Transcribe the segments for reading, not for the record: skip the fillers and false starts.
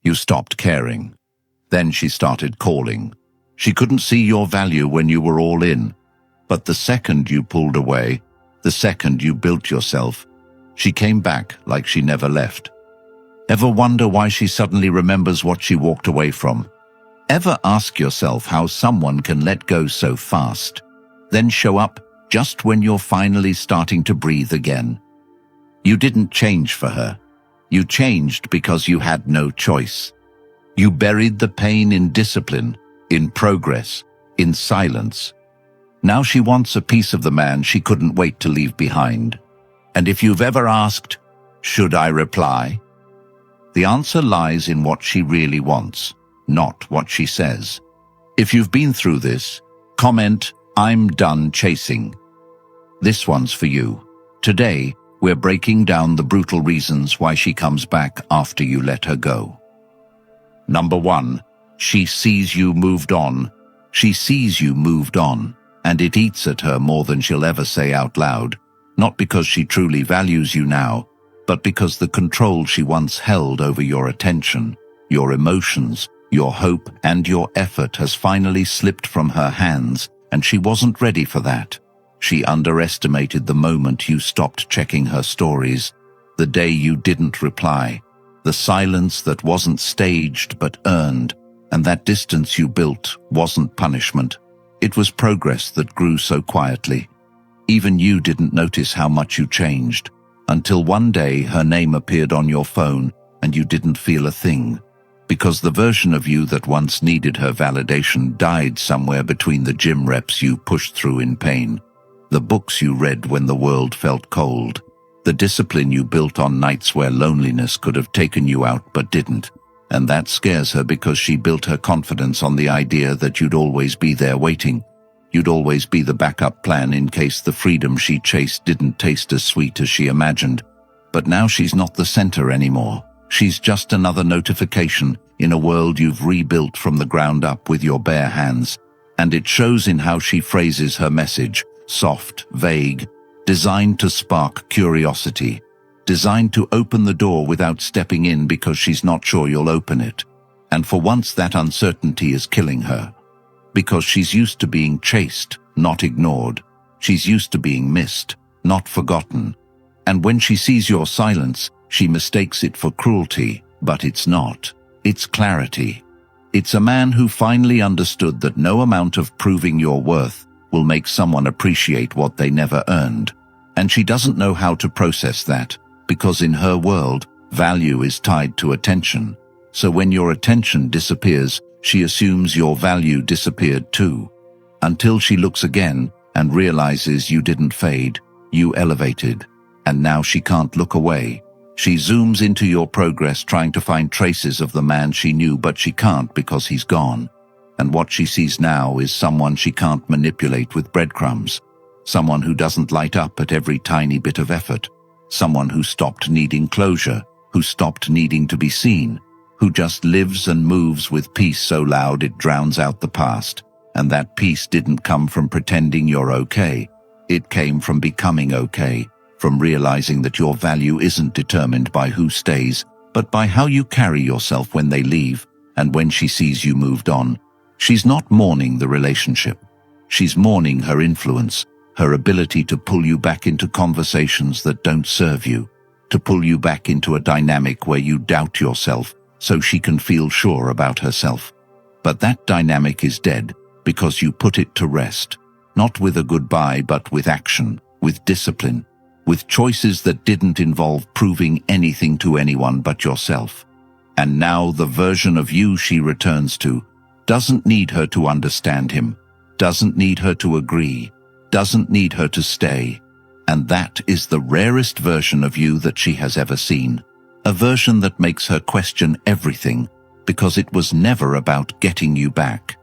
You stopped caring. Then she started calling. She couldn't see your value when you were all in. But the second you pulled away, the second you built yourself, she came back like she never left. Ever wonder why she suddenly remembers what she walked away from? Ever ask yourself how someone can let go so fast, then show up just when you're finally starting to breathe again? You didn't change for her. You changed because you had no choice. You buried the pain in discipline, in progress, in silence. Now she wants a piece of the man she couldn't wait to leave behind. And if you've ever asked, should I reply? The answer lies in what she really wants, not what she says. If you've been through this, comment, "I'm done chasing." This one's for you. Today, we're breaking down the brutal reasons why she comes back after you let her go. Number 1, she sees you moved on. She sees you moved on, and it eats at her more than she'll ever say out loud, not because she truly values you now, but because the control she once held over your attention, your emotions, your hope, and your effort has finally slipped from her hands, and she wasn't ready for that. She underestimated the moment you stopped checking her stories, the day you didn't reply, the silence that wasn't staged but earned, and that distance you built wasn't punishment. It was progress that grew so quietly. Even you didn't notice how much you changed, until one day her name appeared on your phone and you didn't feel a thing, because the version of you that once needed her validation died somewhere between the gym reps you pushed through in pain, the books you read when the world felt cold, the discipline you built on nights where loneliness could have taken you out but didn't. And that scares her because she built her confidence on the idea that you'd always be there waiting. You'd always be the backup plan in case the freedom she chased didn't taste as sweet as she imagined. But now she's not the center anymore. She's just another notification in a world you've rebuilt from the ground up with your bare hands. And it shows in how she phrases her message, soft, vague, designed to spark curiosity, designed to open the door without stepping in because she's not sure you'll open it. And for once that uncertainty is killing her. Because she's used to being chased, not ignored. She's used to being missed, not forgotten. And when she sees your silence, she mistakes it for cruelty, but it's not. It's clarity. It's a man who finally understood that no amount of proving your worth will make someone appreciate what they never earned. And she doesn't know how to process that, because in her world, value is tied to attention. So when your attention disappears, she assumes your value disappeared too. Until she looks again and realizes you didn't fade, you elevated. And now she can't look away. She zooms into your progress trying to find traces of the man she knew, but she can't because he's gone. And what she sees now is someone she can't manipulate with breadcrumbs. Someone who doesn't light up at every tiny bit of effort. Someone who stopped needing closure, who stopped needing to be seen, who just lives and moves with peace so loud it drowns out the past. And that peace didn't come from pretending you're okay. It came from becoming okay, from realizing that your value isn't determined by who stays, but by how you carry yourself when they leave. And when she sees you moved on, she's not mourning the relationship. She's mourning her influence, her ability to pull you back into conversations that don't serve you, to pull you back into a dynamic where you doubt yourself so she can feel sure about herself. But that dynamic is dead because you put it to rest, not with a goodbye but with action, with discipline, with choices that didn't involve proving anything to anyone but yourself. And now the version of you she returns to doesn't need her to understand him, doesn't need her to agree, doesn't need her to stay. And that is the rarest version of you that she has ever seen. A version that makes her question everything, because it was never about getting you back.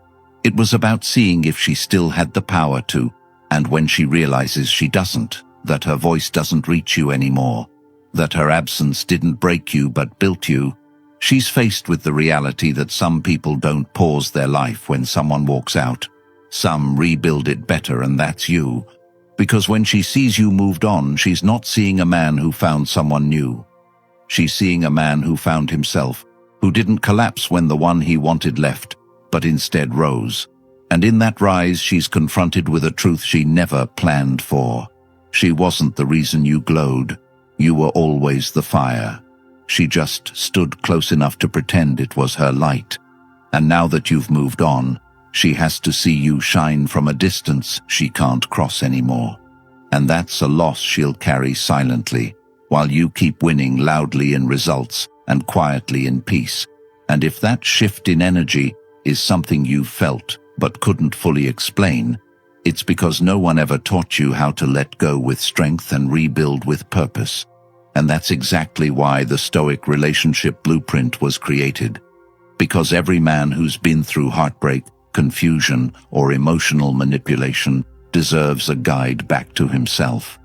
It was about seeing if she still had the power to, and when she realizes she doesn't, that her voice doesn't reach you anymore, that her absence didn't break you but built you, she's faced with the reality that some people don't pause their life when someone walks out. Some rebuild it better, and that's you. Because when she sees you moved on, she's not seeing a man who found someone new. She's seeing a man who found himself, who didn't collapse when the one he wanted left, but instead rose. And in that rise, she's confronted with a truth she never planned for. She wasn't the reason you glowed. You were always the fire. She just stood close enough to pretend it was her light. And now that you've moved on, she has to see you shine from a distance she can't cross anymore. And that's a loss she'll carry silently, while you keep winning loudly in results and quietly in peace. And if that shift in energy is something you felt but couldn't fully explain, it's because no one ever taught you how to let go with strength and rebuild with purpose. And that's exactly why the Stoic relationship blueprint was created. Because every man who's been through heartbreak, confusion, or emotional manipulation deserves a guide back to himself.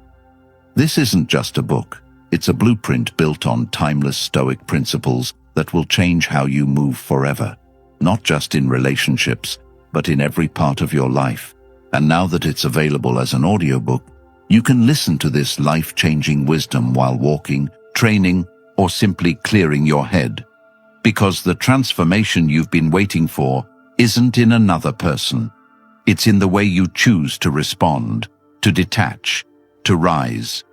This isn't just a book. It's a blueprint built on timeless Stoic principles that will change how you move forever, not just in relationships, but in every part of your life. And now that it's available as an audiobook, you can listen to this life-changing wisdom while walking, training, or simply clearing your head. Because the transformation you've been waiting for isn't in another person. It's in the way you choose to respond, to detach, to rise.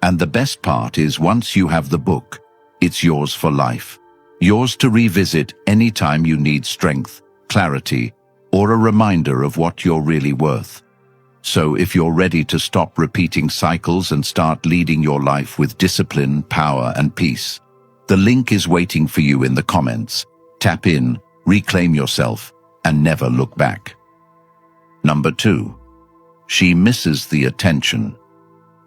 And the best part is, once you have the book, it's yours for life. Yours to revisit anytime you need strength, clarity, or a reminder of what you're really worth. So if you're ready to stop repeating cycles and start leading your life with discipline, power, and peace, the link is waiting for you in the comments. Tap in, reclaim yourself, and never look back. Number 2. She misses the attention.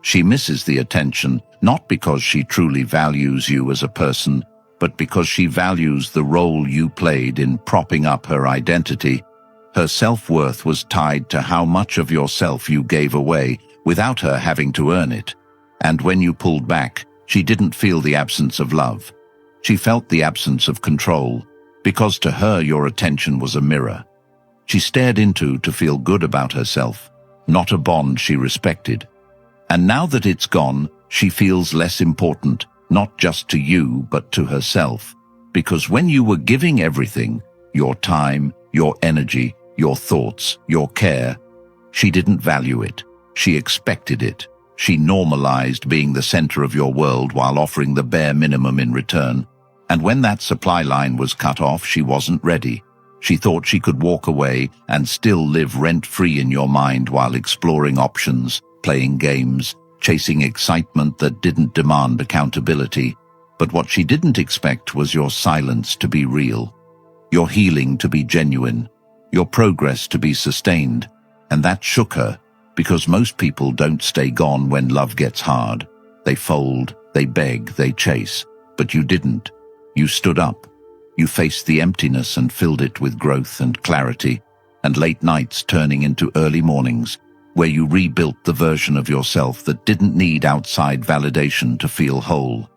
She misses the attention not because she truly values you as a person, but because she values the role you played in propping up her identity. Her self-worth was tied to how much of yourself you gave away without her having to earn it. And when you pulled back, she didn't feel the absence of love. She felt the absence of control, because to her your attention was a mirror. She stared into to feel good about herself, not a bond she respected. And now that it's gone, she feels less important, not just to you, but to herself. Because when you were giving everything, your time, your energy, your thoughts, your care, she didn't value it. She expected it. She normalized being the center of your world while offering the bare minimum in return. And when that supply line was cut off, she wasn't ready. She thought she could walk away and still live rent-free in your mind while exploring options, playing games, chasing excitement that didn't demand accountability. But what she didn't expect was your silence to be real, your healing to be genuine, your progress to be sustained. And that shook her, because most people don't stay gone when love gets hard. They fold, they beg, they chase. But you didn't. You stood up. You faced the emptiness and filled it with growth and clarity, and late nights turning into early mornings, where you rebuilt the version of yourself that didn't need outside validation to feel whole.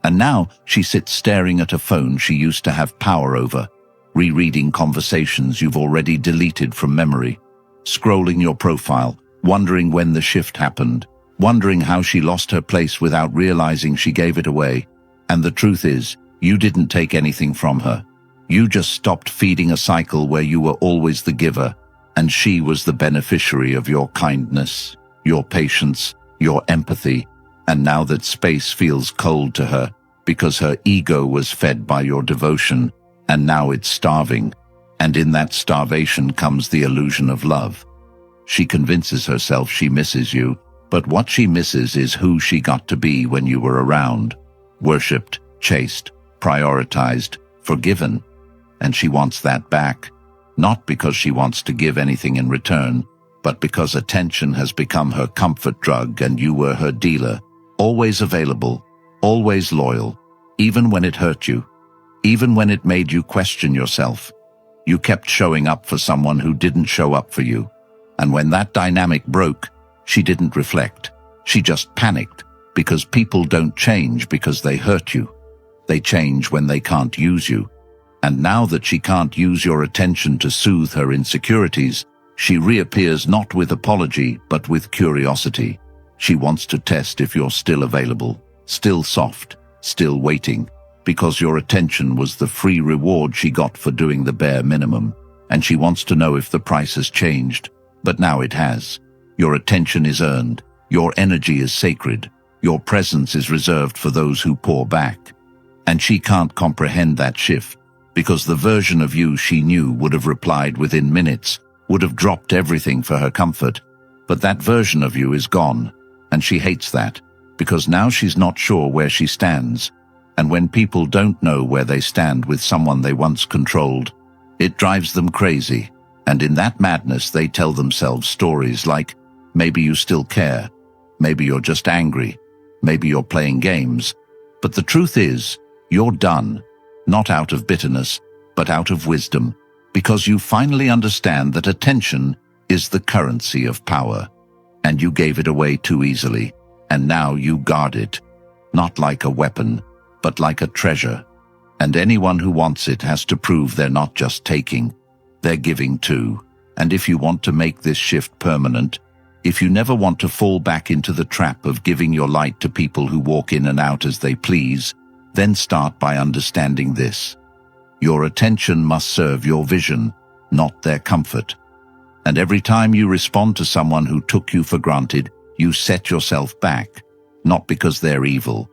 And now she sits staring at a phone she used to have power over, rereading conversations you've already deleted from memory, scrolling your profile, wondering when the shift happened, wondering how she lost her place without realizing she gave it away. And the truth is, you didn't take anything from her. You just stopped feeding a cycle where you were always the giver, and she was the beneficiary of your kindness, your patience, your empathy. And now that space feels cold to her, because her ego was fed by your devotion, and now it's starving. And in that starvation comes the illusion of love. She convinces herself she misses you, but what she misses is who she got to be when you were around. Worshipped, chased, prioritized, forgiven. And she wants that back, not because she wants to give anything in return, but because attention has become her comfort drug and you were her dealer, always available, always loyal, even when it hurt you, even when it made you question yourself. You kept showing up for someone who didn't show up for you. And when that dynamic broke, she didn't reflect. She just panicked, because people don't change because they hurt you. They change when they can't use you. And now that she can't use your attention to soothe her insecurities, she reappears not with apology, but with curiosity. She wants to test if you're still available, still soft, still waiting. because your attention was the free reward she got for doing the bare minimum, and she wants to know if the price has changed. But now it has. Your attention is earned. Your energy is sacred. Your presence is reserved for those who pour back. And she can't comprehend that shift, because the version of you she knew would have replied within minutes, would have dropped everything for her comfort. But that version of you is gone, and she hates that, because now she's not sure where she stands. And when people don't know where they stand with someone they once controlled, it drives them crazy. And in that madness they tell themselves stories like, maybe you still care, maybe you're just angry, maybe you're playing games. But the truth is, you're done, not out of bitterness, but out of wisdom, because you finally understand that attention is the currency of power, and you gave it away too easily, and now you guard it, not like a weapon, but like a treasure. And anyone who wants it has to prove they're not just taking, they're giving too. And if you want to make this shift permanent, if you never want to fall back into the trap of giving your light to people who walk in and out as they please, then start by understanding this. Your attention must serve your vision, not their comfort. And every time you respond to someone who took you for granted, you set yourself back, not because they're evil,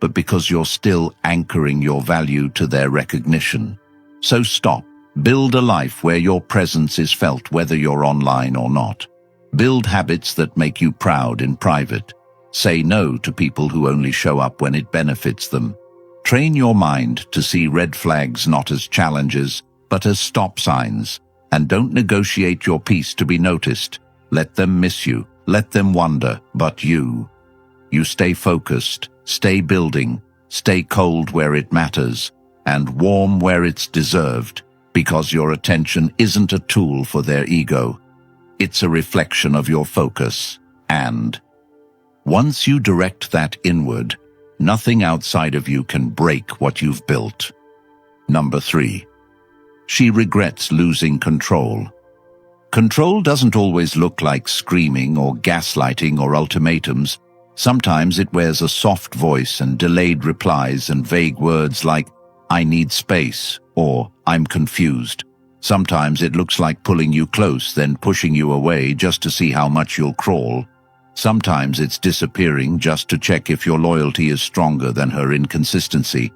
but because you're still anchoring your value to their recognition. So stop. Build a life where your presence is felt whether you're online or not. Build habits that make you proud in private. Say no to people who only show up when it benefits them. Train your mind to see red flags not as challenges, but as stop signs. And don't negotiate your peace to be noticed. Let them miss you. Let them wonder, but you stay focused. Stay building, stay cold where it matters, and warm where it's deserved, because your attention isn't a tool for their ego. It's a reflection of your focus, and once you direct that inward, nothing outside of you can break what you've built. Number 3. She regrets losing control. Control doesn't always look like screaming or gaslighting or ultimatums. Sometimes it wears a soft voice and delayed replies and vague words like, I need space, or I'm confused. Sometimes it looks like pulling you close, then pushing you away just to see how much you'll crawl. Sometimes it's disappearing just to check if your loyalty is stronger than her inconsistency.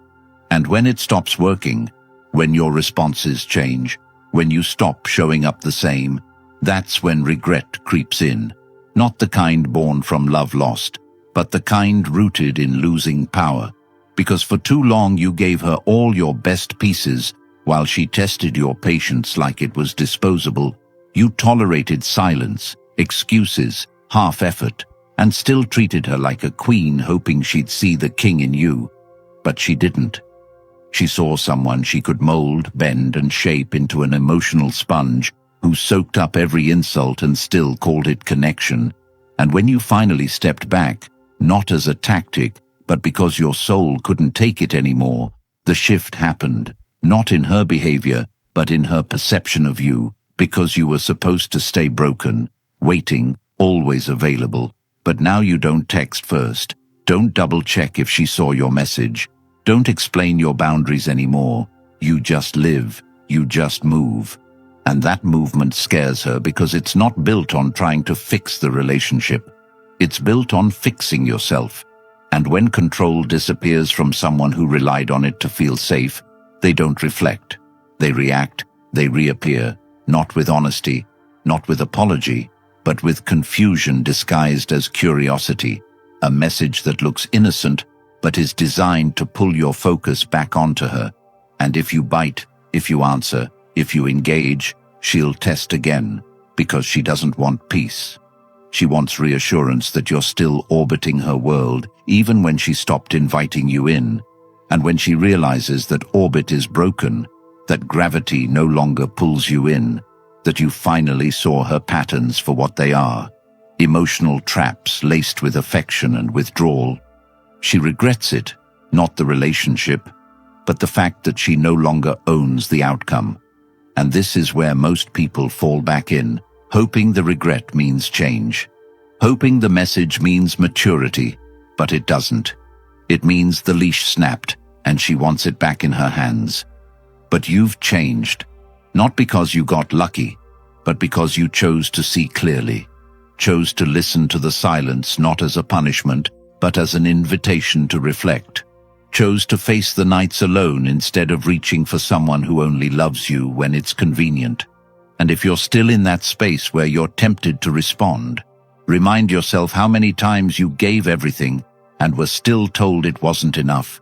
And when it stops working, when your responses change, when you stop showing up the same, that's when regret creeps in. Not the kind born from love lost, but the kind rooted in losing power. Because for too long you gave her all your best pieces while she tested your patience like it was disposable. You tolerated silence, excuses, half-effort, and still treated her like a queen, hoping she'd see the king in you. But she didn't. She saw someone she could mold, bend, and shape into an emotional sponge who soaked up every insult and still called it connection. And when you finally stepped back, not as a tactic, but because your soul couldn't take it anymore, the shift happened, not in her behavior, but in her perception of you, because you were supposed to stay broken, waiting, always available. But now you don't text first, don't double-check if she saw your message, don't explain your boundaries anymore. You just live, you just move. And that movement scares her because it's not built on trying to fix the relationship. It's built on fixing yourself. And when control disappears from someone who relied on it to feel safe, they don't reflect. They react, they reappear, not with honesty, not with apology, but with confusion disguised as curiosity, a message that looks innocent but is designed to pull your focus back onto her. And if you bite, if you answer, if you engage, she'll test again, because she doesn't want peace. She wants reassurance that you're still orbiting her world, even when she stopped inviting you in. And when she realizes that orbit is broken, that gravity no longer pulls you in, that you finally saw her patterns for what they are, emotional traps laced with affection and withdrawal, she regrets it, not the relationship, but the fact that she no longer owns the outcome. And this is where most people fall back in, hoping the regret means change, hoping the message means maturity, but it doesn't. It means the leash snapped, and she wants it back in her hands. But you've changed, not because you got lucky, but because you chose to see clearly, chose to listen to the silence not as a punishment, but as an invitation to reflect, chose to face the nights alone instead of reaching for someone who only loves you when it's convenient. And if you're still in that space where you're tempted to respond, remind yourself how many times you gave everything and were still told it wasn't enough.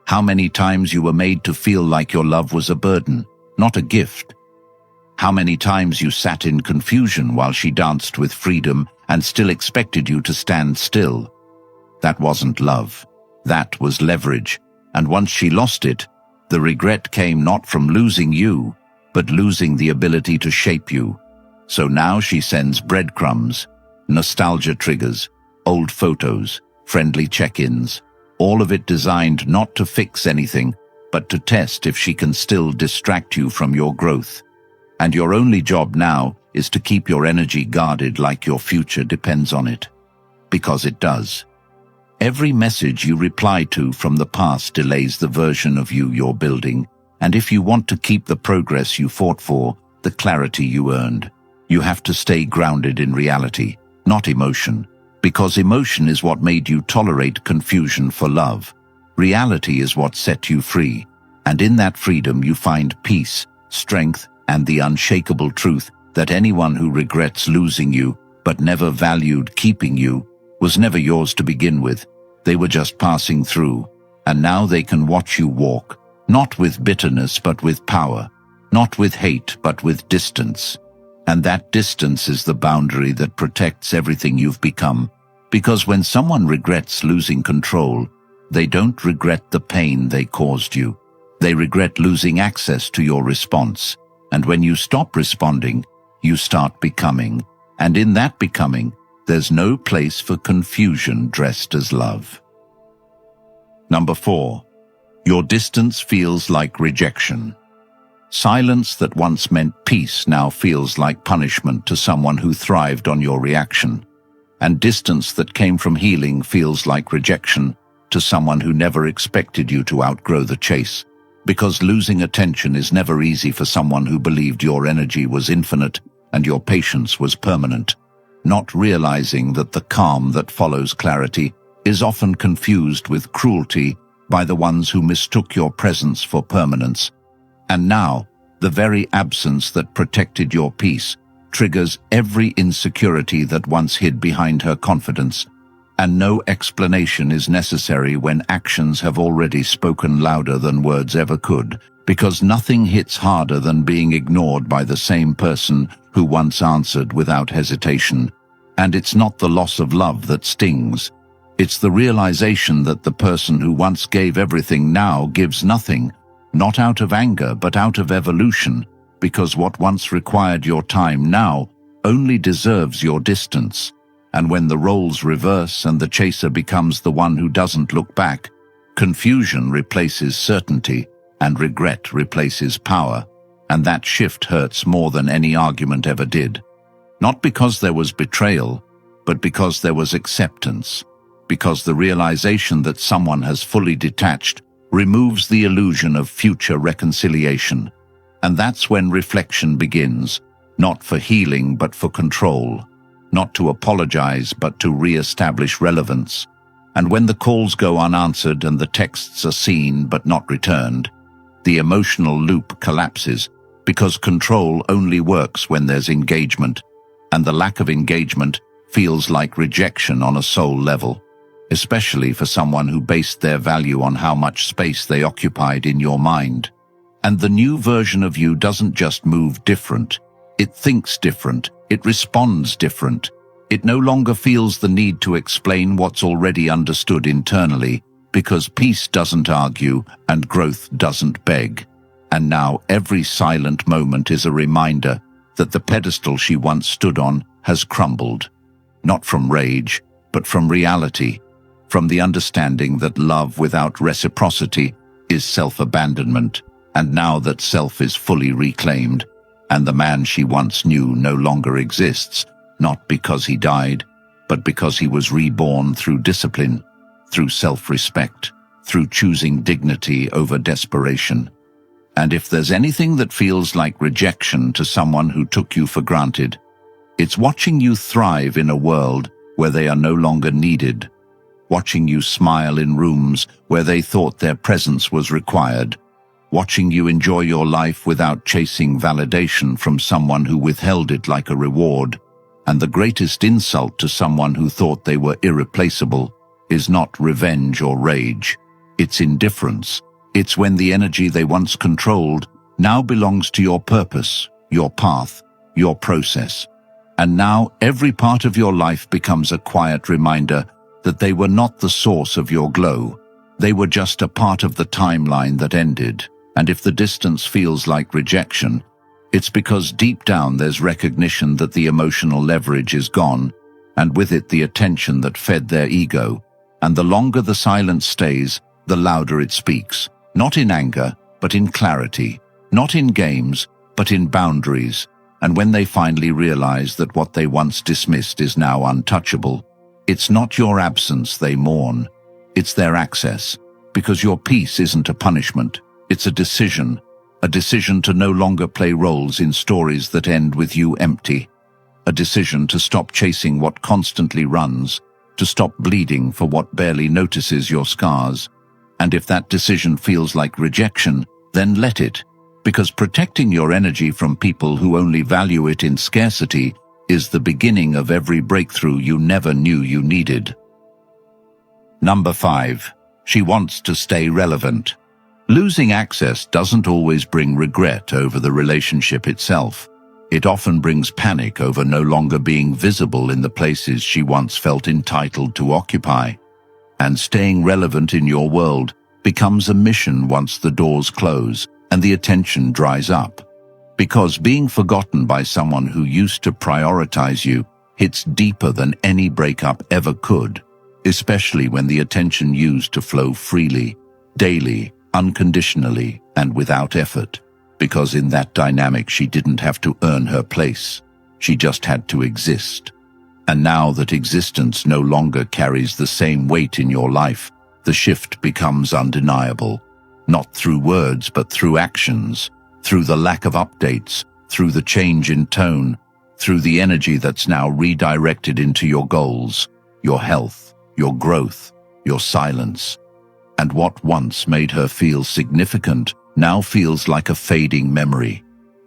How many times you were made to feel like your love was a burden, not a gift. How many times you sat in confusion while she danced with freedom and still expected you to stand still. That wasn't love. That was leverage. And once she lost it, the regret came not from losing you, but losing the ability to shape you. So now she sends breadcrumbs, nostalgia triggers, old photos, friendly check-ins, all of it designed not to fix anything, but to test if she can still distract you from your growth. And your only job now is to keep your energy guarded like your future depends on it. Because it does. Every message you reply to from the past delays the version of you you're building, and if you want to keep the progress you fought for, the clarity you earned, you have to stay grounded in reality, not emotion. Because emotion is what made you tolerate confusion for love. Reality is what set you free, and in that freedom you find peace, strength, and the unshakable truth that anyone who regrets losing you, but never valued keeping you, was never yours to begin with. They were just passing through, and now they can watch you walk, not with bitterness but with power, not with hate but with distance. And that distance is the boundary that protects everything you've become. Because when someone regrets losing control, they don't regret the pain they caused you. They regret losing access to your response. And when you stop responding, you start becoming. And in that becoming, there's no place for confusion dressed as love. Number 4. Your distance feels like rejection. Silence that once meant peace now feels like punishment to someone who thrived on your reaction. And distance that came from healing feels like rejection to someone who never expected you to outgrow the chase. Because losing attention is never easy for someone who believed your energy was infinite and your patience was permanent. Not realizing that the calm that follows clarity is often confused with cruelty by the ones who mistook your presence for permanence. And now, the very absence that protected your peace triggers every insecurity that once hid behind her confidence, and no explanation is necessary when actions have already spoken louder than words ever could, because nothing hits harder than being ignored by the same person who once answered without hesitation. And it's not the loss of love that stings. It's the realization that the person who once gave everything now gives nothing, not out of anger but out of evolution, because what once required your time now only deserves your distance. And when the roles reverse and the chaser becomes the one who doesn't look back, confusion replaces certainty and regret replaces power, and that shift hurts more than any argument ever did. Not because there was betrayal, but because there was acceptance, because the realization that someone has fully detached removes the illusion of future reconciliation. And that's when reflection begins, not for healing but for control, not to apologize but to re-establish relevance. And when the calls go unanswered and the texts are seen but not returned, the emotional loop collapses, because control only works when there's engagement, and the lack of engagement feels like rejection on a soul level, especially for someone who based their value on how much space they occupied in your mind. And the new version of you doesn't just move different, it thinks different, it responds different. It no longer feels the need to explain what's already understood internally, because peace doesn't argue and growth doesn't beg. And now every silent moment is a reminder that the pedestal she once stood on has crumbled, not from rage, but from reality, from the understanding that love without reciprocity is self-abandonment. And now that self is fully reclaimed, and the man she once knew no longer exists, not because he died, but because he was reborn through discipline, through self-respect, through choosing dignity over desperation. And if there's anything that feels like rejection to someone who took you for granted, it's watching you thrive in a world where they are no longer needed, watching you smile in rooms where they thought their presence was required, watching you enjoy your life without chasing validation from someone who withheld it like a reward. And the greatest insult to someone who thought they were irreplaceable is not revenge or rage, it's indifference. It's when the energy they once controlled now belongs to your purpose, your path, your process. And now every part of your life becomes a quiet reminder that they were not the source of your glow. They were just a part of the timeline that ended. And if the distance feels like rejection, it's because deep down there's recognition that the emotional leverage is gone, and with it the attention that fed their ego. And the longer the silence stays, the louder it speaks. Not in anger, but in clarity. Not in games, but in boundaries. And when they finally realize that what they once dismissed is now untouchable, it's not your absence they mourn, it's their access. Because your peace isn't a punishment, it's a decision to no longer play roles in stories that end with you empty, a decision to stop chasing what constantly runs, to stop bleeding for what barely notices your scars. And if that decision feels like rejection, then let it, because protecting your energy from people who only value it in scarcity is the beginning of every breakthrough you never knew you needed. Number 5. She wants to stay relevant. Losing access doesn't always bring regret over the relationship itself. It often brings panic over no longer being visible in the places she once felt entitled to occupy. And staying relevant in your world becomes a mission once the doors close and the attention dries up. Because being forgotten by someone who used to prioritize you hits deeper than any breakup ever could, especially when the attention used to flow freely, daily, unconditionally, and without effort. Because in that dynamic she didn't have to earn her place, she just had to exist. And now that existence no longer carries the same weight in your life, the shift becomes undeniable. Not through words, but through actions, through the lack of updates, through the change in tone, through the energy that's now redirected into your goals, your health, your growth, your silence. And what once made her feel significant now feels like a fading memory.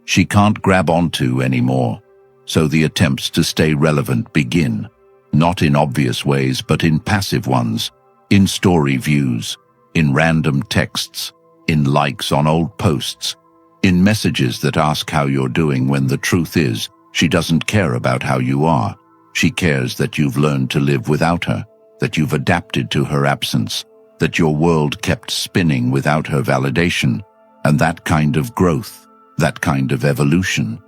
She can't grab onto anymore. So the attempts to stay relevant begin, not in obvious ways, but in passive ones, in story views, in random texts, in likes on old posts, in messages that ask how you're doing when the truth is, she doesn't care about how you are. She cares that you've learned to live without her, that you've adapted to her absence, that your world kept spinning without her validation, and that kind of growth, that kind of evolution.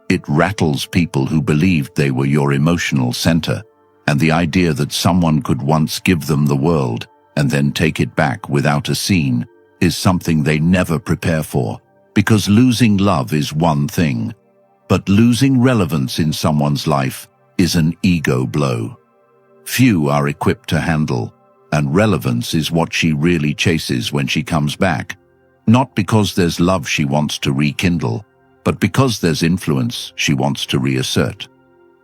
It rattles people who believed they were your emotional center, and the idea that someone could once give them the world and then take it back without a scene is something they never prepare for, because losing love is one thing, but losing relevance in someone's life is an ego blow. Few are equipped to handle, and relevance is what she really chases when she comes back, not because there's love she wants to rekindle, but because there's influence she wants to reassert.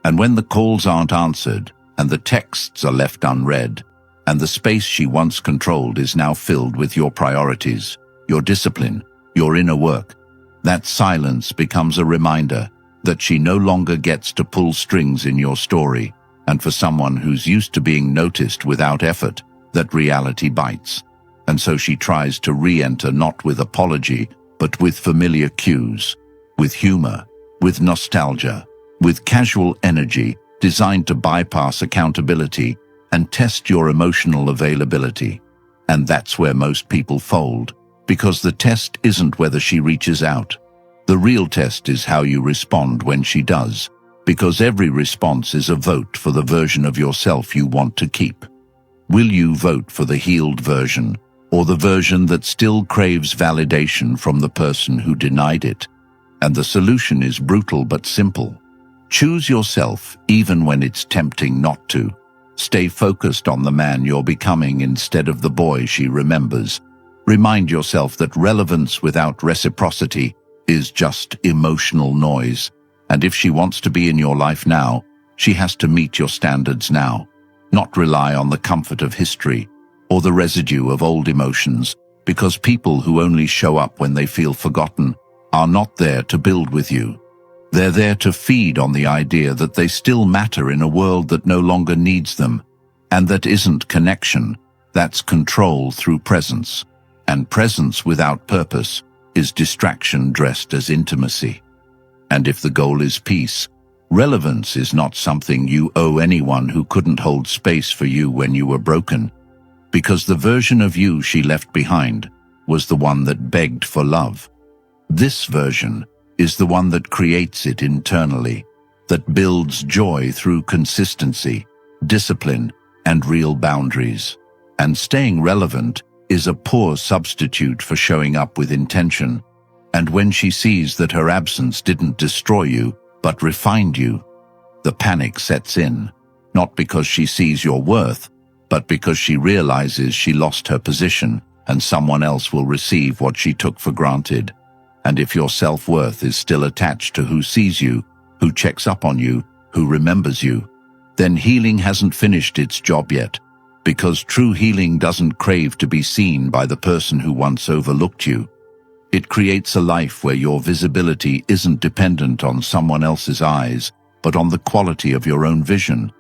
And when the calls aren't answered, and the texts are left unread, and the space she once controlled is now filled with your priorities, your discipline, your inner work, that silence becomes a reminder that she no longer gets to pull strings in your story. And for someone who's used to being noticed without effort, that reality bites. And so she tries to re-enter not with apology, but with familiar cues, with humor, with nostalgia, with casual energy designed to bypass accountability and test your emotional availability. And that's where most people fold, because the test isn't whether she reaches out. The real test is how you respond when she does, because every response is a vote for the version of yourself you want to keep. Will you vote for the healed version, or the version that still craves validation from the person who denied it? And the solution is brutal but simple. Choose yourself even when it's tempting not to. Stay focused on the man you're becoming instead of the boy she remembers. Remind yourself that relevance without reciprocity is just emotional noise. And if she wants to be in your life now, she has to meet your standards now, not rely on the comfort of history or the residue of old emotions, because people who only show up when they feel forgotten are not there to build with you. They're there to feed on the idea that they still matter in a world that no longer needs them, and that isn't connection, that's control through presence. And presence without purpose is distraction dressed as intimacy. And if the goal is peace, relevance is not something you owe anyone who couldn't hold space for you when you were broken, because the version of you she left behind was the one that begged for love. This version is the one that creates it internally, that builds joy through consistency, discipline, and real boundaries. And staying relevant is a poor substitute for showing up with intention. And when she sees that her absence didn't destroy you, but refined you, the panic sets in, not because she sees your worth, but because she realizes she lost her position and someone else will receive what she took for granted. And if your self-worth is still attached to who sees you, who checks up on you, who remembers you, then healing hasn't finished its job yet, because true healing doesn't crave to be seen by the person who once overlooked you. It creates a life where your visibility isn't dependent on someone else's eyes, but on the quality of your own vision.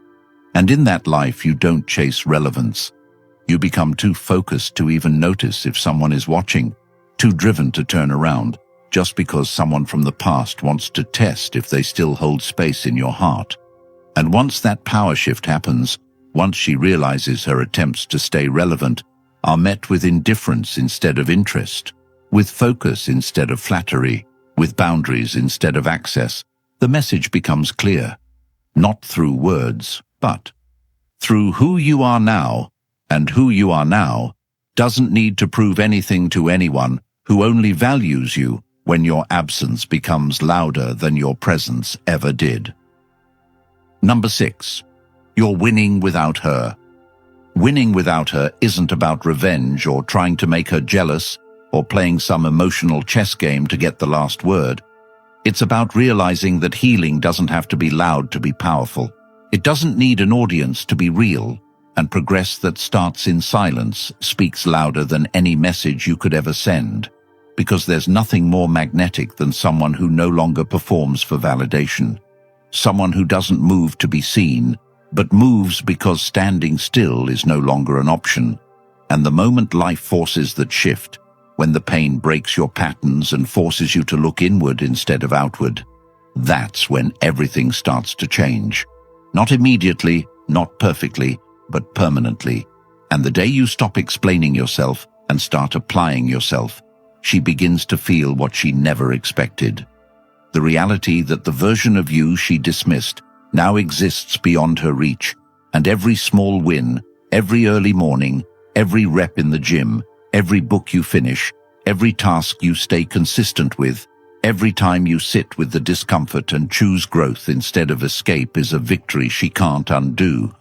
And in that life, you don't chase relevance. You become too focused to even notice if someone is watching, too driven to turn around, just because someone from the past wants to test if they still hold space in your heart. And once that power shift happens, once she realizes her attempts to stay relevant are met with indifference instead of interest, with focus instead of flattery, with boundaries instead of access, the message becomes clear, not through words, but through who you are now, and who you are now doesn't need to prove anything to anyone who only values you when your absence becomes louder than your presence ever did. Number 6. You're winning without her. Winning without her isn't about revenge or trying to make her jealous or playing some emotional chess game to get the last word. It's about realizing that healing doesn't have to be loud to be powerful. It doesn't need an audience to be real, and progress that starts in silence speaks louder than any message you could ever send, because there's nothing more magnetic than someone who no longer performs for validation, someone who doesn't move to be seen, but moves because standing still is no longer an option. And the moment life forces that shift, when the pain breaks your patterns and forces you to look inward instead of outward, that's when everything starts to change. Not immediately, not perfectly, but permanently. And the day you stop explaining yourself and start applying yourself, she begins to feel what she never expected. The reality that the version of you she dismissed now exists beyond her reach, and every small win, every early morning, every rep in the gym, every book you finish, every task you stay consistent with, every time you sit with the discomfort and choose growth instead of escape is a victory she can't undo.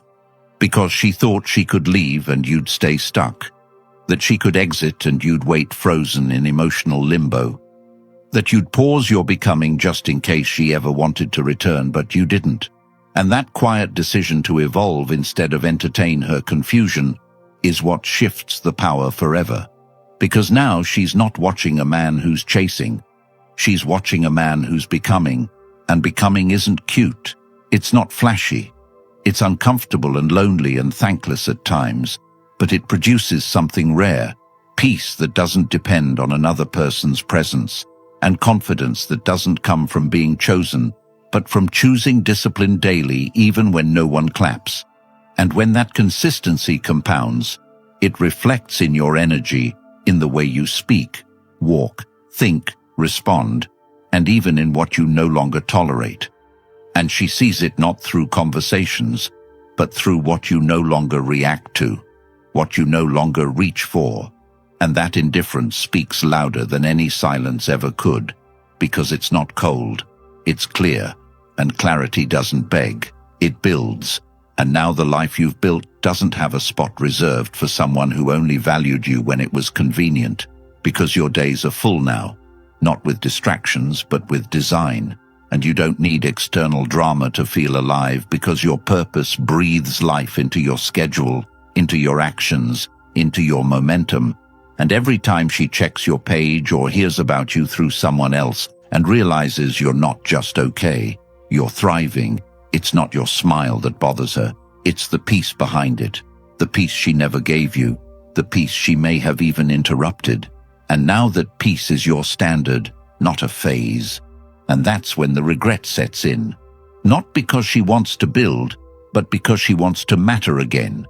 Because she thought she could leave and you'd stay stuck, that she could exit and you'd wait frozen in emotional limbo, that you'd pause your becoming just in case she ever wanted to return but you didn't. And that quiet decision to evolve instead of entertain her confusion is what shifts the power forever. Because now she's not watching a man who's chasing, she's watching a man who's becoming, and becoming isn't cute, it's not flashy, it's uncomfortable and lonely and thankless at times, but it produces something rare, peace that doesn't depend on another person's presence, and confidence that doesn't come from being chosen, but from choosing discipline daily even when no one claps. And when that consistency compounds, it reflects in your energy, in the way you speak, walk, think, respond, and even in what you no longer tolerate. And she sees it not through conversations, but through what you no longer react to, what you no longer reach for. And that indifference speaks louder than any silence ever could, because it's not cold, it's clear, and clarity doesn't beg, it builds. And now the life you've built doesn't have a spot reserved for someone who only valued you when it was convenient, because your days are full now, not with distractions, but with design. And you don't need external drama to feel alive, because your purpose breathes life into your schedule, into your actions, into your momentum. And every time she checks your page or hears about you through someone else and realizes you're not just okay, you're thriving, it's not your smile that bothers her, it's the peace behind it, the peace she never gave you, the peace she may have even interrupted. And now that peace is your standard, not a phase. And that's when the regret sets in. Not because she wants to build, but because she wants to matter again.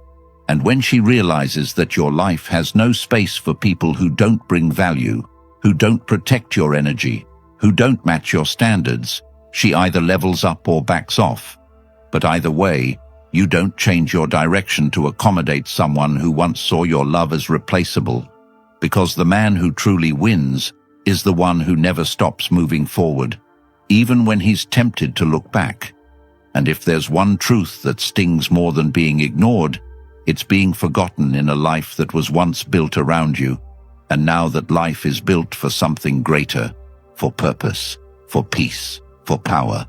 And when she realizes that your life has no space for people who don't bring value, who don't protect your energy, who don't match your standards, she either levels up or backs off. But either way, you don't change your direction to accommodate someone who once saw your love as replaceable. Because the man who truly wins is the one who never stops moving forward, even when he's tempted to look back. And if there's one truth that stings more than being ignored, it's being forgotten in a life that was once built around you, and now that life is built for something greater, for purpose, for peace, for power.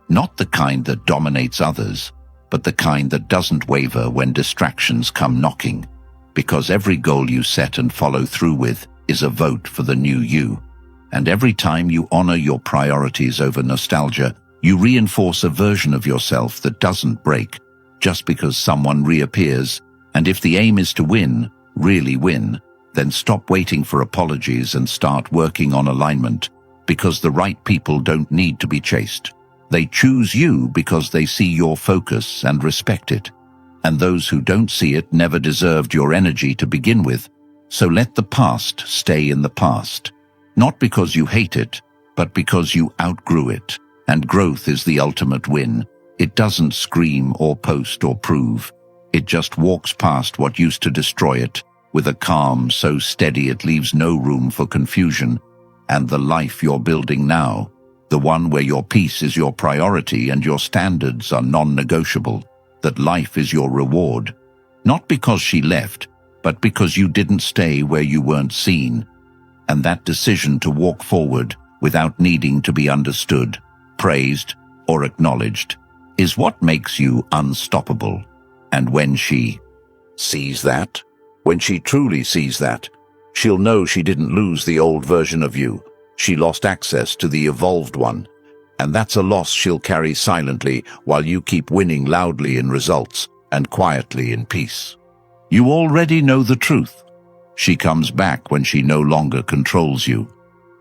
Not the kind that dominates others, but the kind that doesn't waver when distractions come knocking. Because every goal you set and follow through with is a vote for the new you. And every time you honor your priorities over nostalgia, you reinforce a version of yourself that doesn't break just because someone reappears. And if the aim is to win, really win, then stop waiting for apologies and start working on alignment, because the right people don't need to be chased. They choose you because they see your focus and respect it. And those who don't see it never deserved your energy to begin with. So let the past stay in the past. Not because you hate it, but because you outgrew it. And growth is the ultimate win. It doesn't scream or post or prove. It just walks past what used to destroy it, with a calm so steady it leaves no room for confusion. And the life you're building now, the one where your peace is your priority and your standards are non-negotiable, that life is your reward, not because she left, but because you didn't stay where you weren't seen. And that decision to walk forward without needing to be understood, praised, or acknowledged is what makes you unstoppable. And when she sees that, when she truly sees that, she'll know she didn't lose the old version of you. She lost access to the evolved one. And that's a loss she'll carry silently while you keep winning loudly in results and quietly in peace. You already know the truth. She comes back when she no longer controls you.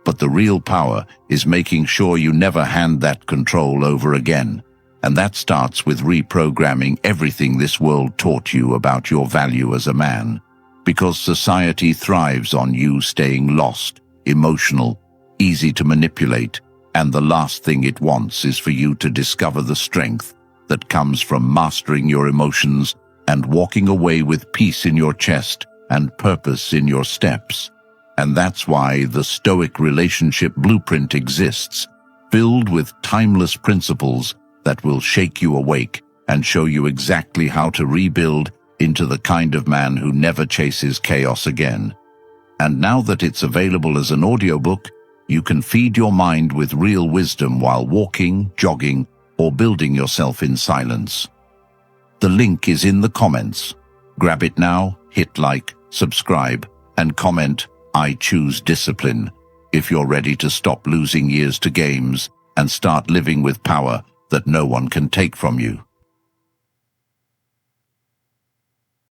But the real power is making sure you never hand that control over again. And that starts with reprogramming everything this world taught you about your value as a man. Because society thrives on you staying lost, emotional, easy to manipulate, and the last thing it wants is for you to discover the strength that comes from mastering your emotions and walking away with peace in your chest and purpose in your steps. And that's why the Stoic relationship blueprint exists, filled with timeless principles that will shake you awake and show you exactly how to rebuild into the kind of man who never chases chaos again. And now that it's available as an audiobook, you can feed your mind with real wisdom while walking, jogging, or building yourself in silence. The link is in the comments. Grab it now, hit like, subscribe, and comment, "I choose discipline," if you're ready to stop losing years to games and start living with power that no one can take from you.